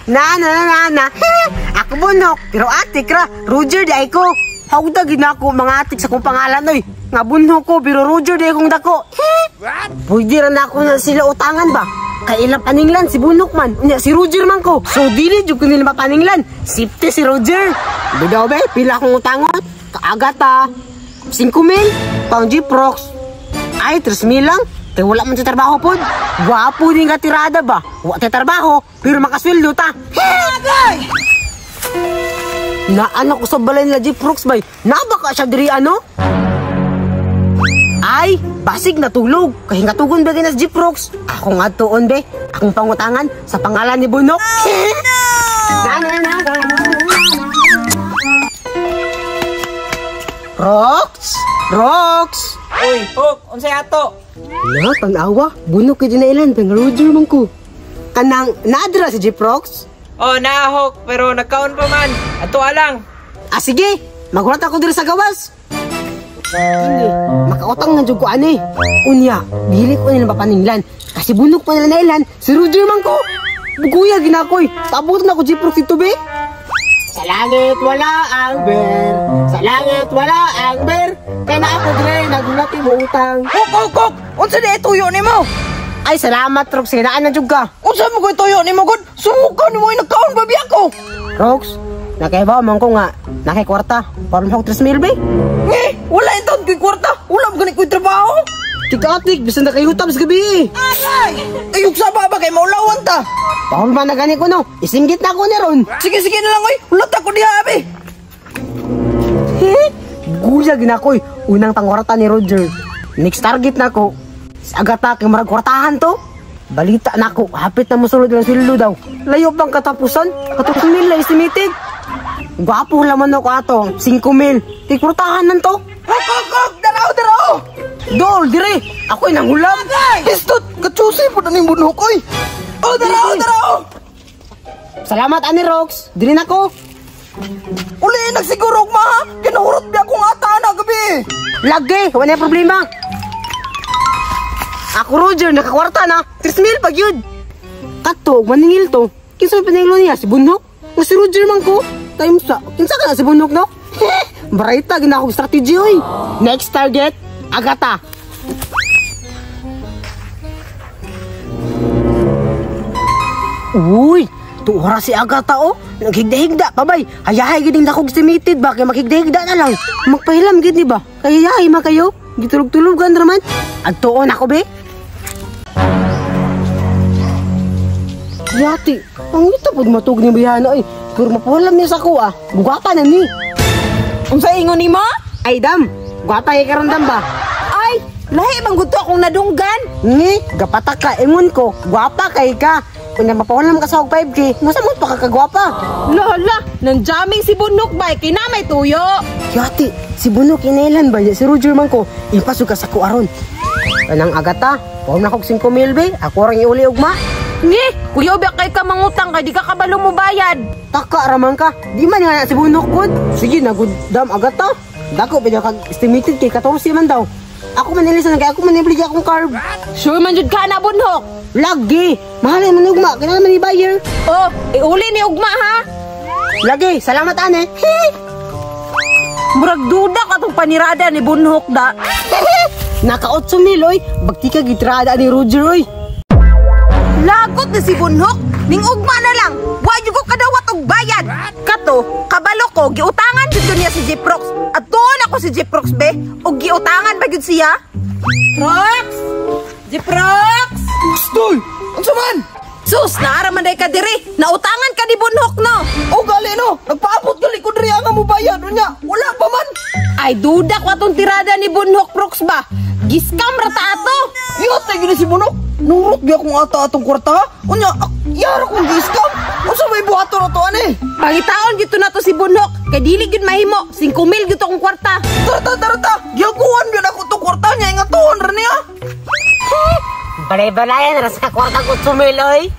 Na. Ako bunok, pero atik ra. Roger di ay ko. Hawda ginako mga atik sa kong pangalan oy. Nga bunok ko, pero Roger di akong dako. Pwede rin ako na sila utangan ba? Kay ilang paninglan si bunok man. Unya si Roger man ko. So dili jud ko nila mapaninglan. Safety si Roger. Bidaw be, pila akong utangon. Kaagata. 5,000. Pang G-Prox. Ay, 3,000 lang. Kaya wala man sa trabaho po. Gwapo din ka tirada ba? Wala sa trabaho, pero makasweldo ta. Naanak ko sa balay nila G-Prox bay. Nabaka siya diri ano? Ay, basig natulog. Kaya nga tugon ba ginas G-Prox? Ako nga tuon be. Akong pangutangan sa pangalan ni Bunok. Rox! Uy, Hok, unsay ato? Na, pang-awa. Bunok ka din na ilan. Pang-Roger man ko. Kanang naadra si G-Prox? Oh, Hok, pero nagkaon pa man. Ato alang. Ah, sige. Magulat ako dito sa gawas. Hindi. Makautang nga dyan ko ano eh. Unya, dili ko nila mapaninglan. Kasi bunok pa nila na ilan. Si Roger man ko. Bukuya, ginakoy. Tabutan ako G-Prox dito, be. Sa langit wala ang ber. Sa langit wala ang ber. Kaya na ako dre, nagulat mo utang. Hok! Unsa di ituyo ni mo? Ay, salamat, Rox. Sinaan na dyan ka. Unsa mo ko ituyo ni mo, God? Sumukan mo yung nagkaon, babi ako. Rox, nakaibaw man ko nga. Nakikwarta. Para mo 3,000, be. Wala yung taon ko'y kwarta. Wala mo ganit ko'y trabaho. Tika-atik, bisan na kayo sa gabi. Ay! Ayok sa baba kay maulawan ta. Paul man na gani ko no. Isinggit na ko ni Ron. Sige na lang, oy. Ulat ako diha, abi. Guya ginakoy. Unang pangwarta ni Roger. Next target na ko. Agata kay marag kwartahan to. Balita na ko. Hapit na musulod ng sildo daw. Layo bang katapusan? 14,000 lang estimated. Gwapo laman ako ato. 5,000. Kwartahan nan to. Hok! Daraw! Dol, dire. Ako'y nanghulam. Istot! Katsusi po na ni bunok, oy. Oh, daraw! Salamat, Ani Rox. Dire na ko. Uli, nagsiguro ma, ha? Kinahurot biya kong ata na gabi. Lagi, wala problema. Ako, Roger, nakakwarta na. 3,000 pag yun. Kato, maningil to. Kinsa may paningilo niya, si Bunok? O si Roger man ko? Kinsa ka na si Bunok, no? Barayta, gina akong strategy, oy. Next target, Agata. Uy, tuora si Agata, oh. Naghigda-higda pa, bay. Hayahay giding na akong estimated ba? Kaya maghigda-higda na lang. Magpahilam, gid, ba? Kayayahay ma kayo. Gitulog-tulogan naman. Agtuon ako, be. Yati, ang ito pag matug ni Bihana, oy. Pero mapahilam niya sa kuha. Bugata na ni. Unsa ingon ni mo? Ay, dam. Gwapa kay karandam ba? Ay, lahi bang gusto akong nadunggan. Ni, gapatak ka. Ingon ko, gwapa kay ka. Kung mapawalam ka sa 5K, masa mo pa kakagwapa? Lola, nang jamming si Bunok ba? Kinamay tuyo. Yati, si Bunok inailan ba? Si Roger man ko, ipasok ka sa kuaron. Kanang Agata, pawam na kong 5,000 be. Ako rin iuli ugma. Ngi, kuya biyak kay ka mangutang kay di ka kabalo mo bayad. Taka raman ka, di man nga na si Bunok good. Sige na good dam Agata. Dako pa kag estimated kay 14 man daw. Ako man nilisan kay ako man ibili akong carb. Sure man jud ka na Bunok. Lagi, mahalay man ugma, kailangan man i-buyer. Oh, iuli ni ugma ha. Lagi, salamat ane. Murag duda ka tong panirada ni Bunok da. Naka 8,000 oy, bagti ka gitrada ni Roger oy. Lagot na si Bunok, ning ugma na lang. Wa jud ko kadawat og bayad. Kato, kabalo ko giutangan jud niya si G-Prox. At tuon ako si G-Prox be, og giutangan ba jud siya? Prox! G-Prox! Stoy! Unsa man? Sus, naaraman day ka diri. Nautangan ka ni Bunok no. O gali no, nagpaabot gali ko diri nga mo bayad unya. Wala pa man. Ay duda ko atong tirada ni Bunok Prox ba. Giskam rata ato. Yote gini si Bunok. Nurot biya kong atong kwarta. Unya, yara kong giskam. Unsa may buhato na to ani? Pangitaon gito na to si Bunok. Kay dili gid mahimo. 5,000 gito akong kwarta. Tarata. Giyakuan gyud ako to kwarta niya nga tuon ra niya. Balay-balayan ras ka kwarta ko sumiloy.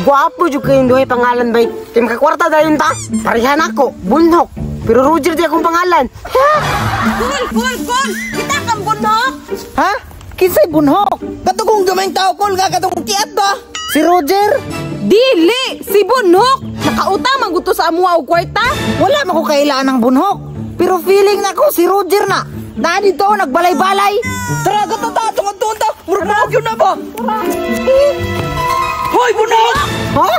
Gwapo jud kay ndoy pangalan bay. Tim ka kwarta dayon ta. Parihan ako, Bunok. Pero Roger di akong pangalan. Cool. Kita kang Bunok. Ha? Kinsay Bunok? Katugong gamay tao kol nga katong tiat ba? Si Roger? Dili, si Bunok. Nakautang maguto sa amuha og kwarta. Wala man ko kailangan ng bunhok. Pero feeling na ko si Roger na. Na dito nagbalay-balay. Tara, gata tunta. Murag yun na ba? Hoy, bunhok! Ha?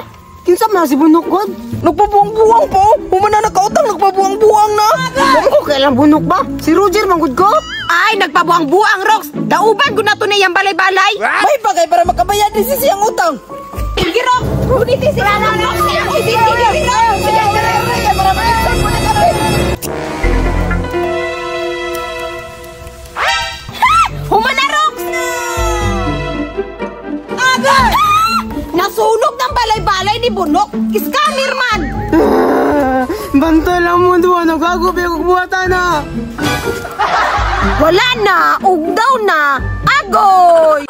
Kinsa man si bunok god? Nagpabuang-buang po. Humana nakautang, nagpabuang-buang na. Dami ko kailang bunok ba? Si Roger manggod ko? Ay, nagpabuang-buang, Rox. Dauban ko na to na yung balay-balay. May bagay para makabayad ni si siyang utang. Sige, Rox. Unitin sila ng Rox. Sige, Para makita ko na kami. Humana, Rox! Agad! Nasunog ng balay-balay ni Bunok. Scammer man! Bantay lang mo doon. Nagagubi ako buhatan na. Wala na! Ugdaw na! Agoy!